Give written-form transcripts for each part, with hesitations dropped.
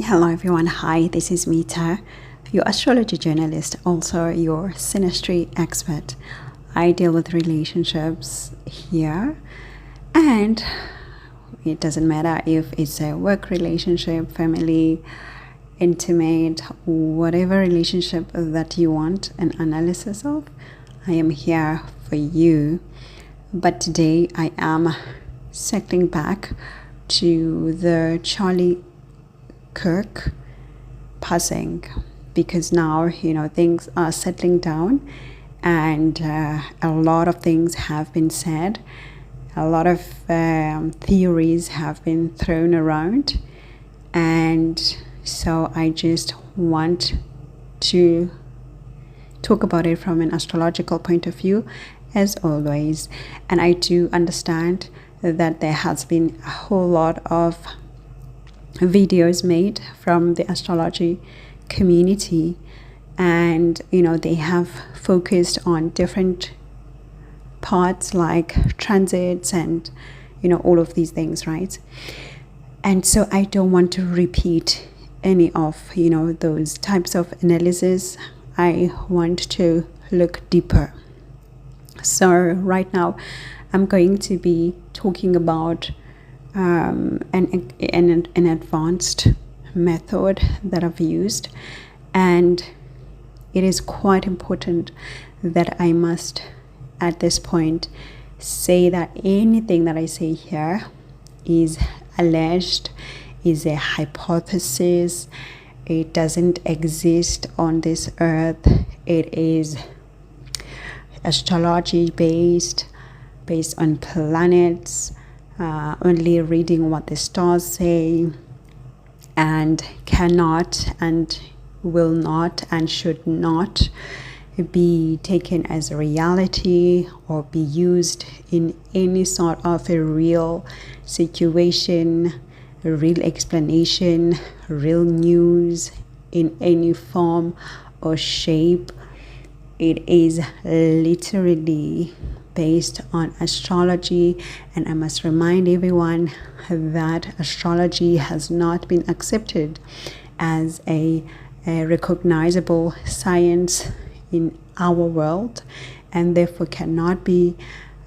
Hello everyone, hi, this is Mita, your astrology journalist, also your synastry expert. I deal with relationships here, and it doesn't matter if it's a work relationship, family, intimate, whatever relationship that you want an analysis of, I am here for you. But today I am circling back to the Kirk passing, because now things are settling down, and a lot of things have been said, a lot of theories have been thrown around, and so I just want to talk about it from an astrological point of view, as always. And I do understand that there has been a whole lot of videos made from the astrology community, and they have focused on different parts like transits and all of these things, right? And so I don't want to repeat any of those types of analysis. I want to look deeper. So right now I'm going to be talking about an advanced method that I've used, and it is quite important that I must at this point say that anything that I say here is alleged, is a hypothesis. It doesn't exist on this earth. It is astrology based on planets, only reading what the stars say, and cannot and will not and should not be taken as a reality or be used in any sort of a real situation, a real explanation, real news in any form or shape. It is literally based on astrology, and I must remind everyone that astrology has not been accepted as a recognizable science in our world, and therefore cannot be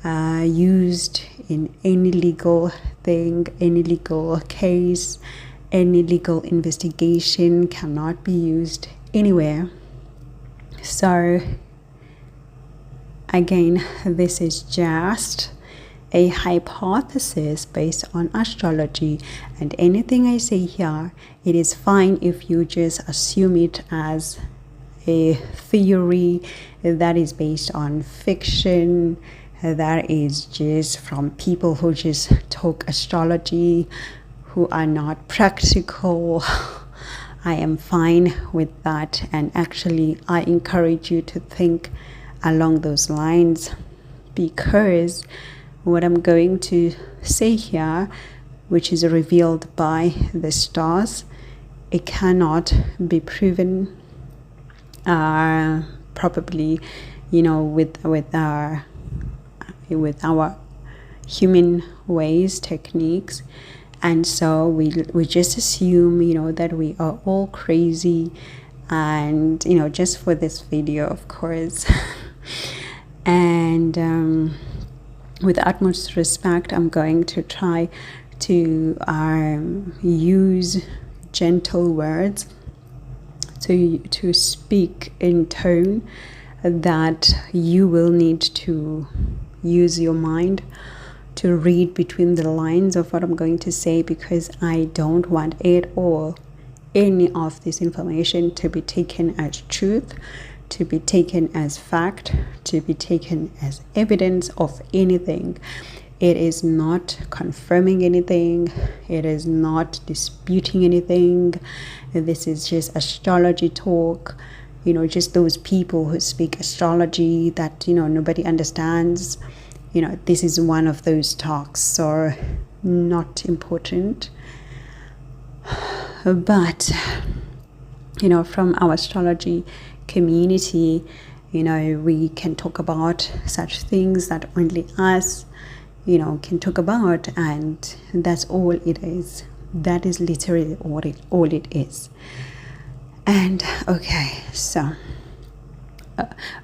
used in any legal thing, any legal case, any legal investigation, cannot be used anywhere. So again, this is just a hypothesis based on astrology, and anything I say here, it is fine if you just assume it as a theory that is based on fiction, that is just from people who just talk astrology, who are not practical. I am fine with that, and actually I encourage you to think along those lines, because what I'm going to say here, which is revealed by the stars, it cannot be proven probably with our human ways, techniques. And so we just assume that we are all crazy, and just for this video, of course. And with utmost respect, I'm going to try to use gentle words, to speak in tone that you will need to use your mind to read between the lines of what I'm going to say, because I don't want any of this information to be taken as truth, to be taken as fact, to be taken as evidence of anything. It is not confirming anything. It is not disputing anything. This is just astrology talk. Just those people who speak astrology that nobody understands. This is one of those talks, so not important. But from our astrology community, we can talk about such things that only us can talk about, and that's all it is. That is literally all it is. And okay, so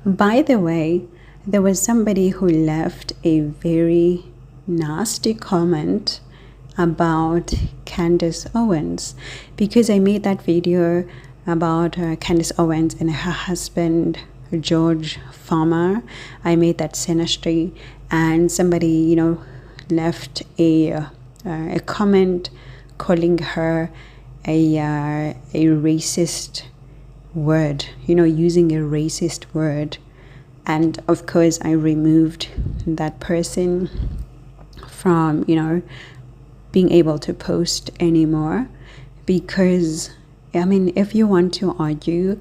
by the way, there was somebody who left a very nasty comment about Candace Owens, because I made that video about Candace Owens and her husband George Farmer. I made that synastry, and somebody left a comment calling her a racist word, using a racist word. And of course I removed that person from being able to post anymore, because if you want to argue,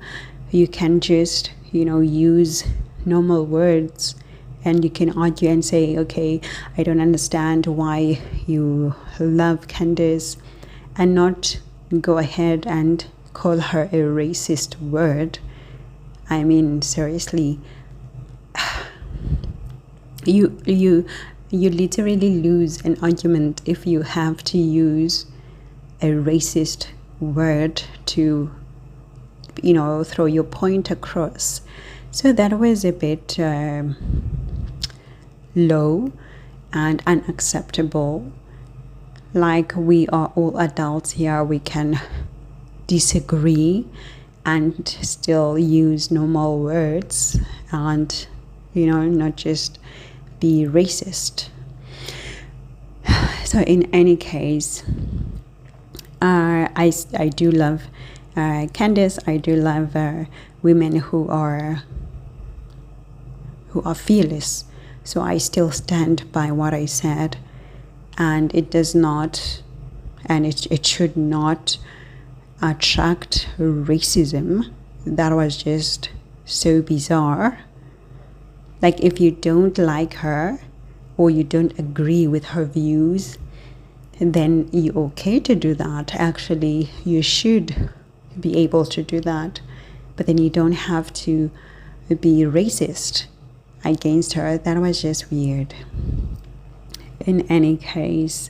you can just use normal words, and you can argue and say, okay, I don't understand why you love Candace, and not go ahead and call her a racist word. Seriously, you literally lose an argument if you have to use a racist word to throw your point across. So that was a bit low and unacceptable. Like, we are all adults here, we can disagree and still use normal words, and not just be racist. So in any case, I do love Candace. I do love women who are fearless. So I still stand by what I said, and it does not, and it should not attract racism. That was just so bizarre. Like, if you don't like her or you don't agree with her views, then you're okay to do that. Actually, you should be able to do that, but then you don't have to be racist against her. That was just weird. In any case,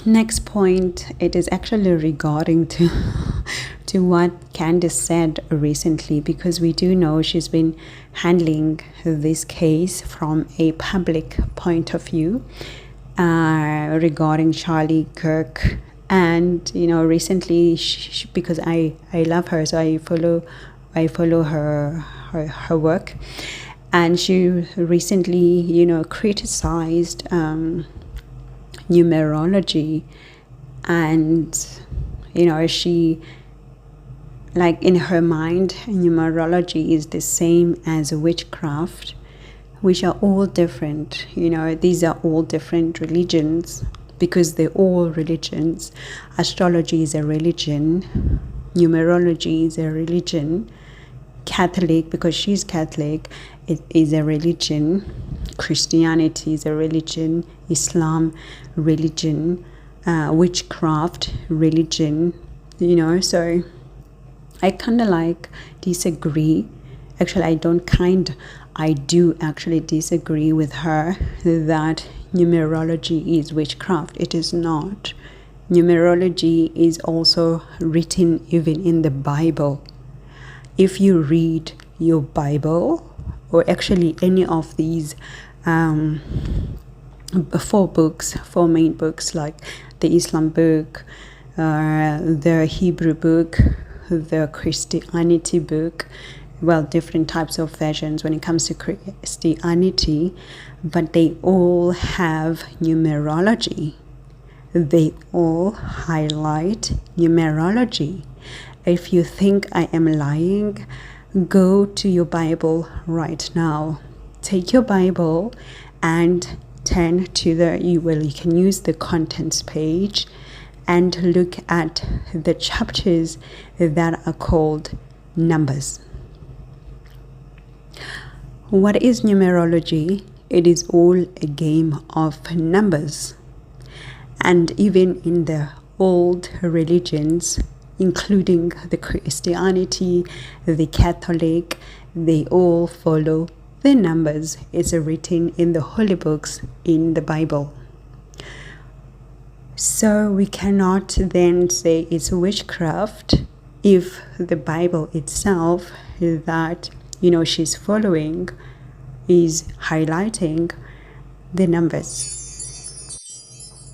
next point, it is actually regarding to what Candace said recently, because we do know she's been handling this case from a public point of view regarding Charlie Kirk. And recently, because I love her, so I follow her work, and she recently criticized numerology, and she, like, in her mind, numerology is the same as witchcraft, which are all different. These are all different religions, because they're all religions. Astrology is a religion, numerology is a religion, Catholic, because she's Catholic, it is a religion, Christianity is a religion, Islam religion, witchcraft religion. So I kind of like disagree. Actually, I do actually disagree with her that numerology is witchcraft. It is not. Numerology is also written even in the Bible. If you read your Bible, or actually any of these four main books, like the Islam book, the Hebrew book, the Christianity book, well, different types of versions when it comes to Christianity, but they all have numerology. They all highlight numerology. If you think I am lying, go to your Bible right now. Take your Bible and turn to you can use the contents page and look at the chapters that are called numbers. What is numerology? It is all a game of numbers. And even in the old religions, including the Christianity, the Catholic, they all follow the numbers. It's written in the holy books in the Bible. So we cannot then say it's witchcraft if the Bible itself that she's following is highlighting the numbers.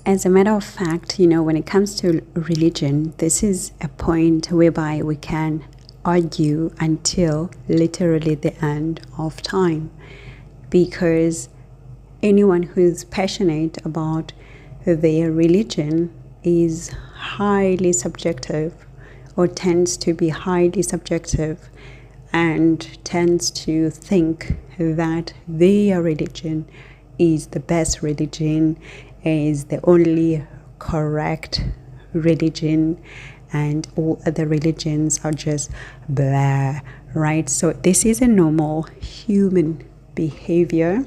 As a matter of fact, when it comes to religion, this is a point whereby we can argue until literally the end of time, because anyone who's passionate about their religion is highly subjective, or tends to be highly subjective, and tends to think that their religion is the best religion, is the only correct religion, and all other religions are just blah, right? So this is a normal human behavior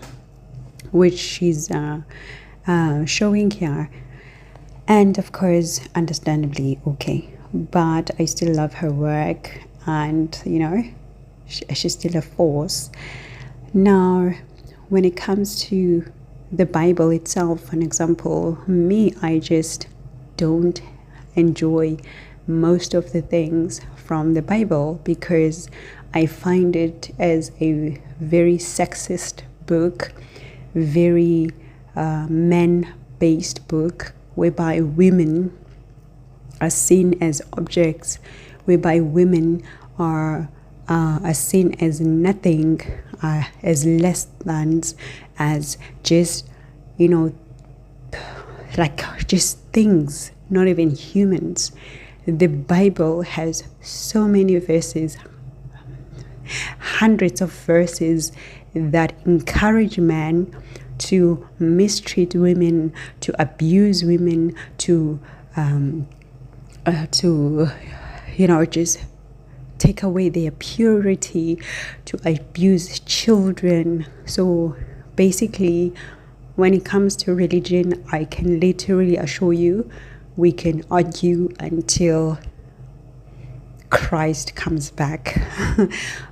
which she's showing here, and of course understandably okay, but I still love her work, and she's still a force. Now when it comes to the Bible itself, for example, me, I just don't enjoy most of the things from the Bible because I find it as a very sexist book, very men-based book, whereby women are seen as objects, whereby women are seen as nothing, as less than, as just like just things, not even humans. The Bible has so many verses, hundreds of verses that encourage men to mistreat women, to abuse women, to just take away their purity, to abuse children. So basically, when it comes to religion, I can literally assure you, we can argue until Christ comes back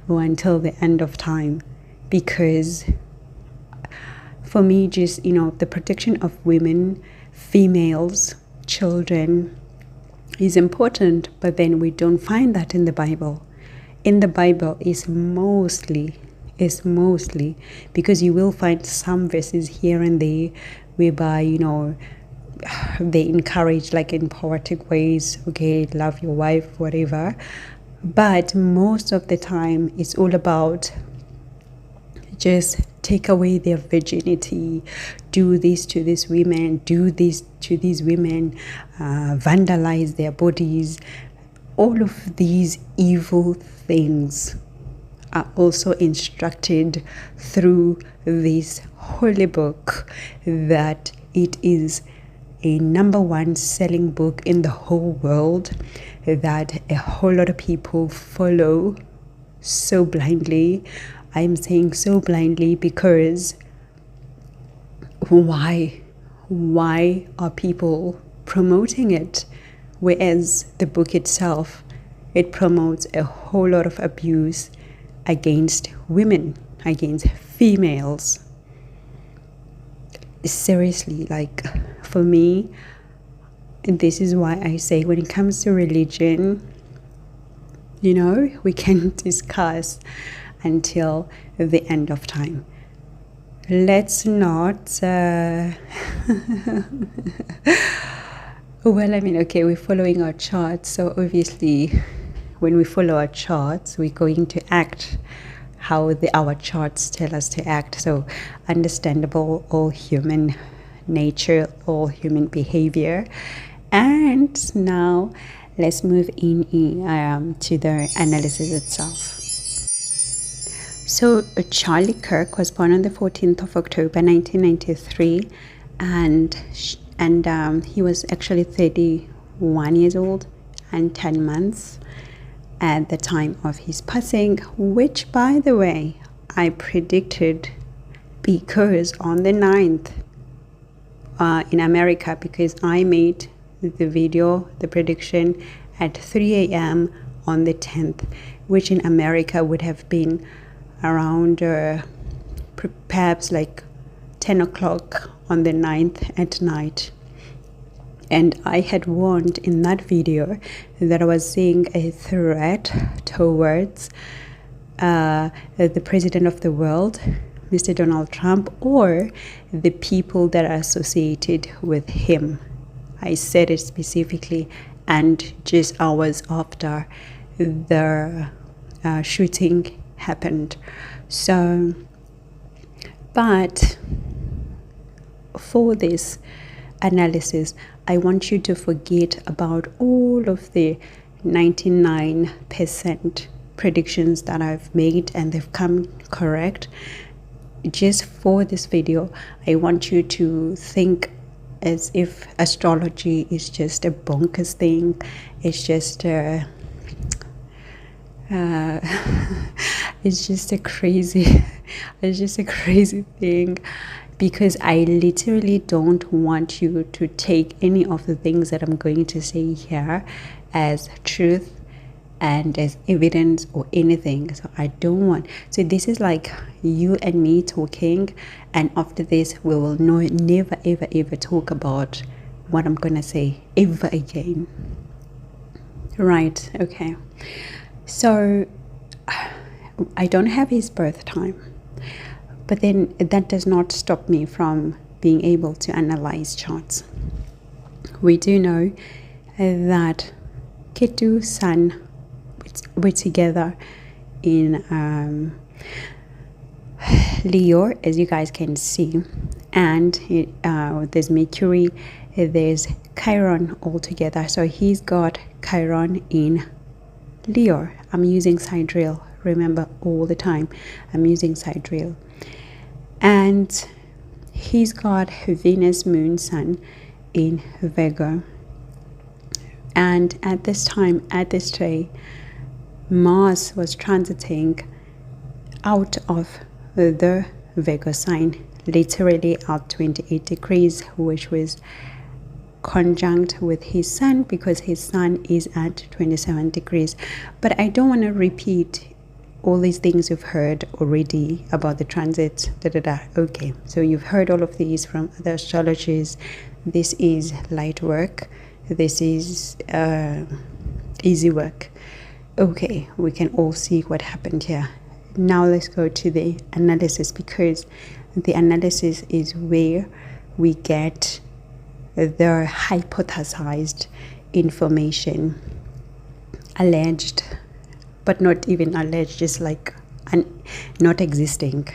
or until the end of time, because for me, just the protection of women, females, children is important, but then we don't find that in the Bible. In the Bible is mostly, because you will find some verses here and there whereby they encourage, like in poetic ways, okay, love your wife, whatever, but most of the time it's all about just take away their virginity, do this to these women, do this to these women, vandalize their bodies. All of these evil things are also instructed through this holy book, that it is a #1 selling book in the whole world, that a whole lot of people follow so blindly. I'm saying so blindly because why are people promoting it? Whereas the book itself, it promotes a whole lot of abuse against women, against females. Seriously, like for me, this is why I say when it comes to religion, we can discuss until the end of time. Let's not okay, we're following our charts, so obviously when we follow our charts, we're going to act how our charts tell us to act. So understandable, all human nature, all human behavior. And now let's move in to the analysis itself. So Charlie Kirk was born on the 14th of October 1993, and he was actually 31 years old and 10 months at the time of his passing, which, by the way, I predicted, because on the 9th in America, because I made the video, the prediction at 3 a.m. on the 10th, which in America would have been around perhaps like 10 o'clock on the 9th at night. And I had warned in that video that I was seeing a threat towards the president of the world, Mr. Donald Trump, or the people that are associated with him. I said it specifically, and just hours after the shooting happened. So, but for this analysis, I want you to forget about all of the 99% predictions that I've made and they've come correct. Just for this video, I want you to think as if astrology is just a bonkers thing. It's just it's just a crazy thing, because I literally don't want you to take any of the things that I'm going to say here as truth and as evidence or anything. So I don't want, so this is like you and me talking, and after this we will never ever talk about what I'm gonna say ever again. Right? Okay. So I don't have his birth time, but then that does not stop me from being able to analyze charts. We do know that Ketu, Sun were together in Leo, as you guys can see, and there's Mercury, there's Chiron all together. So he's got Chiron in Leo. I'm using sidereal, remember, all the time I'm using sidereal. And he's got Venus, Moon, Sun in Virgo. And at this time, at this day, Mars was transiting out of the Virgo sign, literally out 28 degrees, which was conjunct with his sun, because his sun is at 27 degrees. But I don't want to repeat all these things you've heard already about the transits. Okay, so you've heard all of these from other astrologers. This is light work. This is easy work. Okay, we can all see what happened here. Now let's go to the analysis, because the analysis is where we get the hypothesized information, alleged, but not even alleged, just like not existing,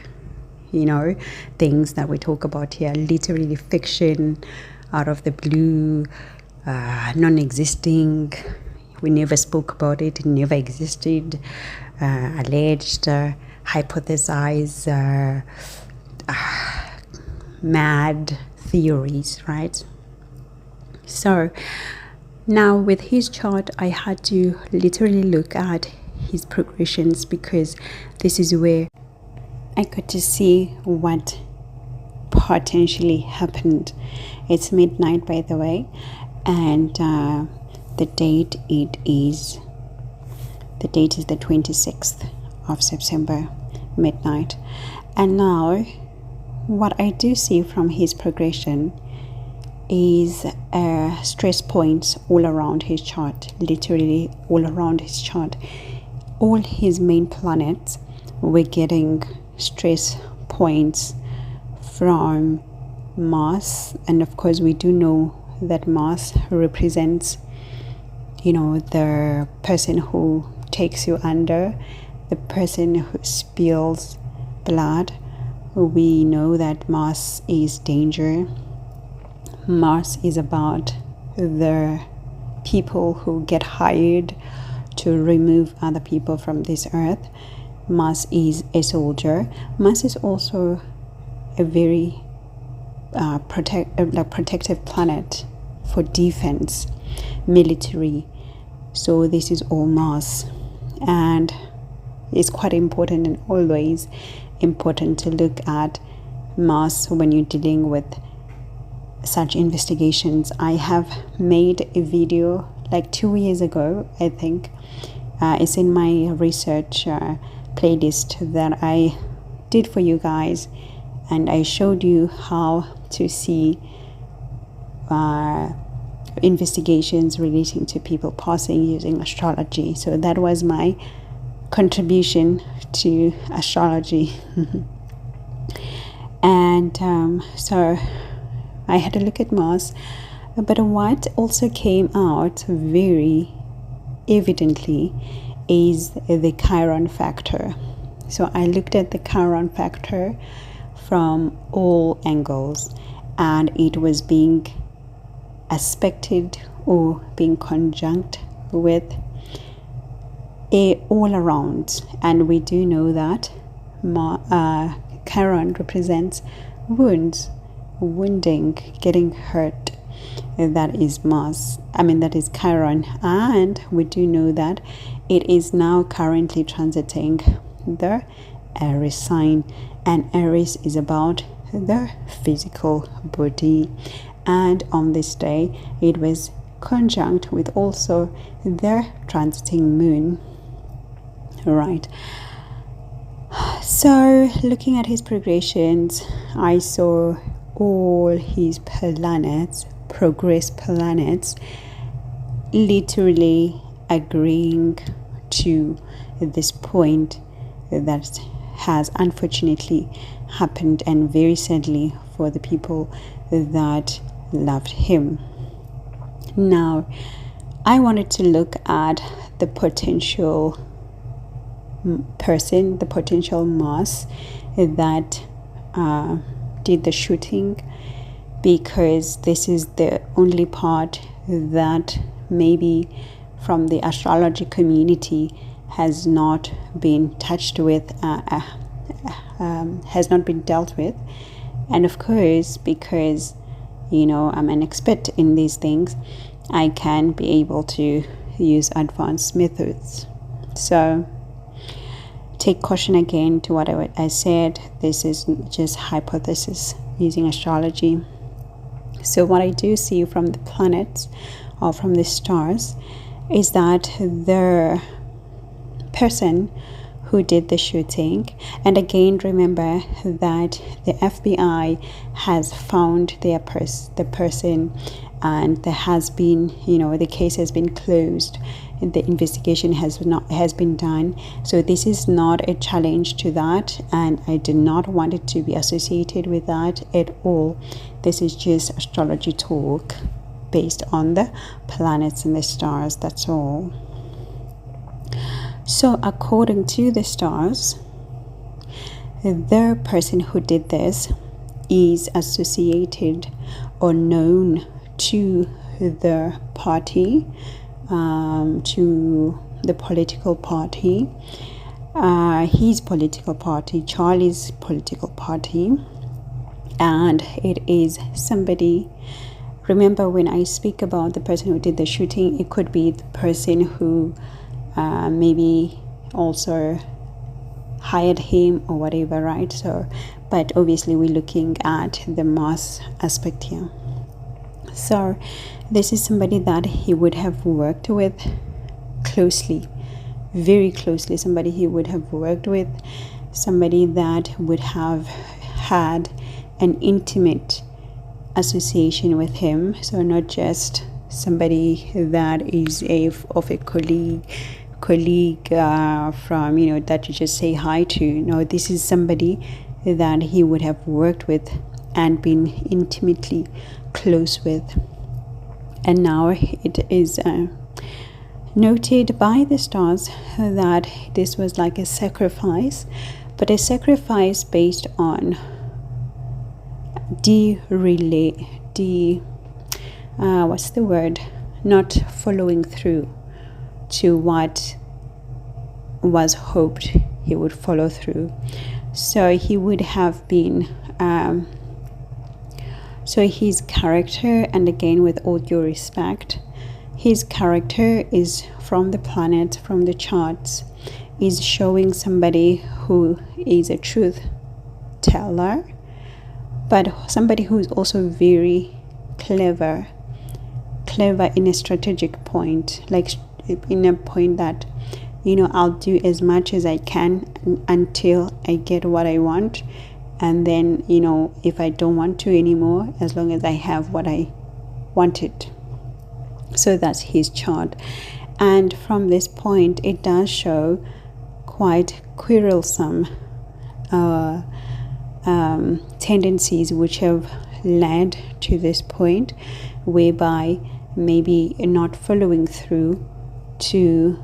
things that we talk about here, literally fiction, out of the blue, non-existing. We never spoke about it, it never existed, alleged, hypothesized, mad theories, right? So now with his chart, I had to literally look at his progressions, because this is where I got to see what potentially happened. It's midnight, by the way, and the date is the 26th of September, midnight. And now what I do see from his progression is stress points all around his chart, literally all around his chart. All his main planets were getting stress points from Mars, and of course we do know that Mars represents, the person who takes you under, the person who spills blood. We know that Mars is danger. Mars is about the people who get hired to remove other people from this earth. Mars is a soldier. Mars is also a very protective planet for defense, military. So this is all Mars, and it's quite important and always important to look at Mars when you're dealing with such investigations. I have made a video like 2 years ago, I think. It's in my research playlist that I did for you guys, and I showed you how to see investigations relating to people passing using astrology. So that was my contribution to astrology. And so I had a look at Mars, but what also came out very evidently is the Chiron factor. So I looked at the Chiron factor from all angles, and it was being aspected or being conjunct with all around. And we do know that Chiron represents wounds, wounding, getting hurt. That is Mars. That is Chiron. And we do know that it is now currently transiting the Aries sign. And Aries is about the physical body. And on this day, it was conjunct with also the transiting moon. Right. So looking at his progressions, I saw all his planets, progress planets, literally agreeing to this point that has unfortunately happened, and very sadly for the people that loved him. Now, I wanted to look at the potential person, the potential Mars that did the shooting, because this is the only part that maybe from the astrology community has not been touched with, has not been dealt with. And of course, because I'm an expert in these things, I can be able to use advanced methods. So take caution again to what I said. This is just hypothesis using astrology. So what I do see from the planets or from the stars is that the person who did the shooting, and again remember that the FBI has found the person, and there has been, the case has been closed, and the investigation has been done. So this is not a challenge to that, and I do not want it to be associated with that at all. This is just astrology talk based on the planets and the stars, that's all. So according to the stars, the person who did this is associated or known to the party, to the political party, his political party, Charlie's political party, and it is somebody. Remember, when I speak about the person who did the shooting, it could be the person who maybe also hired him or whatever, right? So, but obviously we're looking at the Mars aspect here. So this is somebody that he would have worked with closely, very closely, somebody he would have worked with, somebody that would have had an intimate association with him. So not just somebody that is of a colleague from, that you just say hi to. No, this is somebody that he would have worked with and been intimately close with. And now it is noted by the stars that this was like a sacrifice, but a sacrifice based on not following through to what was hoped he would follow through. So he would have been so his character, and again with all due respect, his character is from the planet, from the charts, is showing somebody who is a truth teller, but somebody who is also very clever in a strategic point, like in a point that, I'll do as much as I can until I get what I want, and then, if I don't want to anymore, as long as I have what I wanted. So that's his chart. And from this point, it does show quite quarrelsome tendencies which have led to this point, whereby maybe not following through to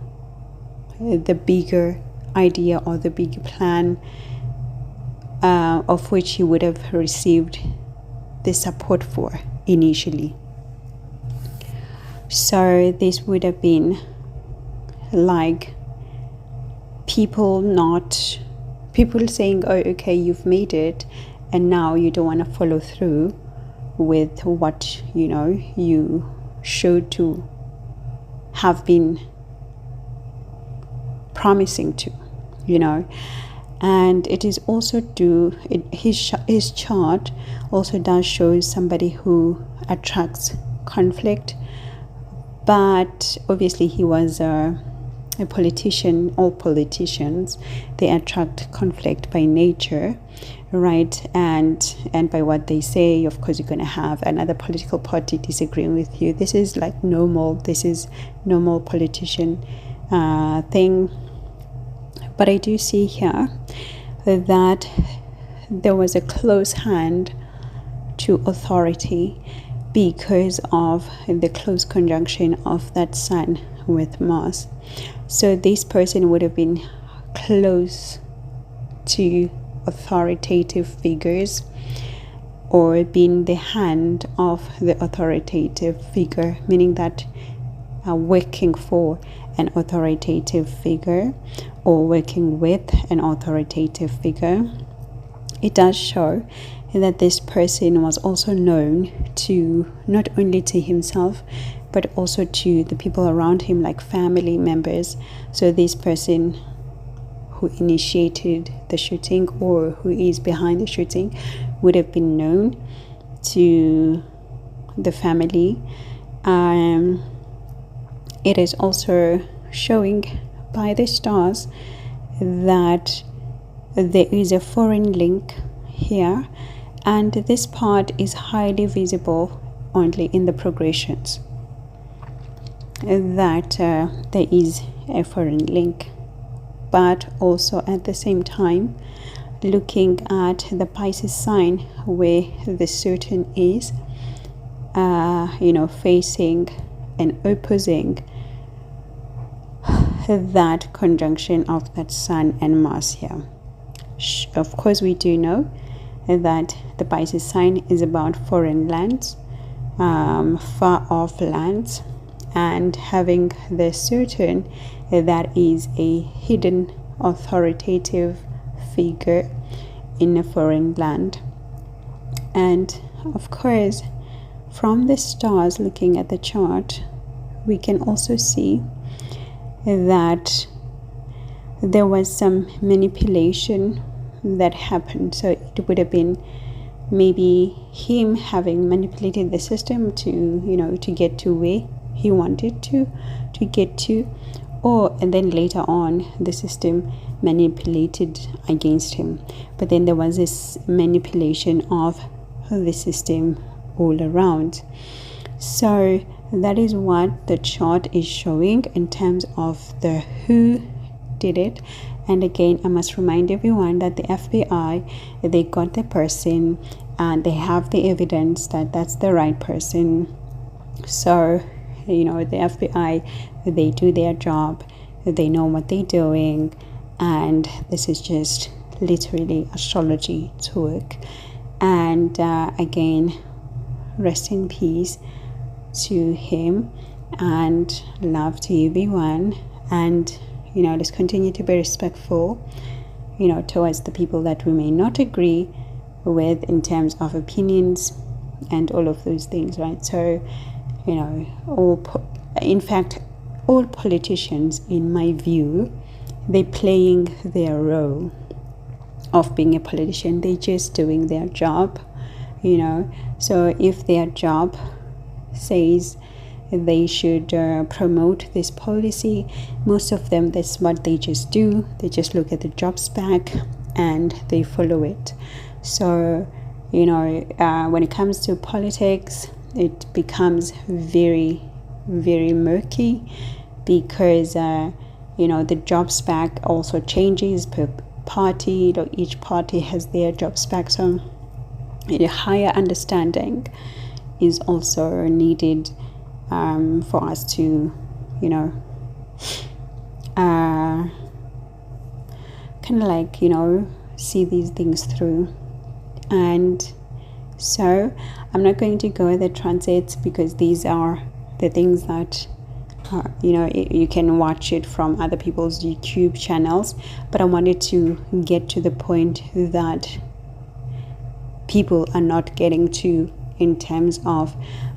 the bigger idea or the bigger plan of which he would have received the support for initially. So this would have been like people saying, oh, okay, you've made it, and now you don't want to follow through with what you should to have been promising to, and it is also his chart also does show somebody who attracts conflict, but obviously he was a politician. All politicians, they attract conflict by nature, right? And by what they say. Of course, you're going to have another political party disagreeing with you. This is like normal. This is normal politician thing. But I do see here that there was a close hand to authority because of the close conjunction of that sun with Mars. So this person would have been close to authoritative figures, or being the hand of the authoritative figure, meaning that working for an authoritative figure or working with an authoritative figure. It does show that this person was also known to not only to himself but also to the people around him, like family members. So this person who initiated the shooting or who is behind the shooting would have been known to the family. It is also showing by the stars that there is a foreign link here, and this part is highly visible only in the progressions, that there is a foreign link. But also at the same time, looking at the Pisces sign where the Saturn is facing and opposing that conjunction of that Sun and Mars here. Of course, we do know that the Pisces sign is about foreign lands, far off lands, and having the Saturn that is a hidden authoritative figure in a foreign land. And of course, from the stars, looking at the chart, we can also see that there was some manipulation that happened. So it would have been maybe him having manipulated the system to get to where he wanted to get to, and then later on the system manipulated against him. But then there was this manipulation of the system all around. So that is what the chart is showing in terms of the who did it. And again, I must remind everyone that the FBI, they got the person and they have the evidence that that's the right person. So the FBI, they do their job, they know what they're doing, and this is just literally astrology talk. And again, rest in peace to him, and love to everyone. And let's continue to be respectful towards the people that we may not agree with in terms of opinions and all of those things, right? So all politicians, in my view, they're playing their role of being a politician. They're just doing their job, so if their job says they should promote this policy, most of them, that's what they just do. They just look at the job spec and they follow it. So when it comes to politics, it becomes very, very murky, because the job spec also changes per party. Each party has their job spec, so a higher understanding is also needed for us to kind of like see these things through. And so I'm not going to go at the transits, because these are the things that you can watch it from other people's YouTube channels, but I wanted to get to the point that people are not getting to in terms of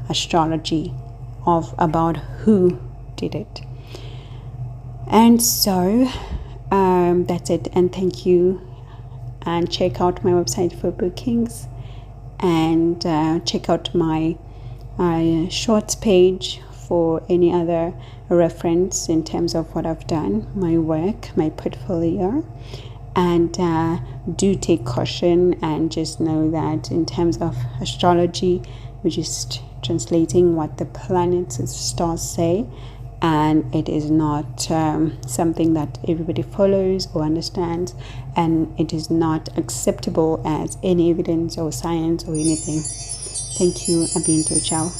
astrology, about who did it. And so that's it, and thank you, and check out my website for bookings, and check out my shorts page for any other reference in terms of what I've done, my work, my portfolio. And do take caution, and just know that in terms of astrology, we're just translating what the planets and stars say, and it is not something that everybody follows or understands, and it is not acceptable as any evidence or science or anything. Thank you. A bientôt. Ciao.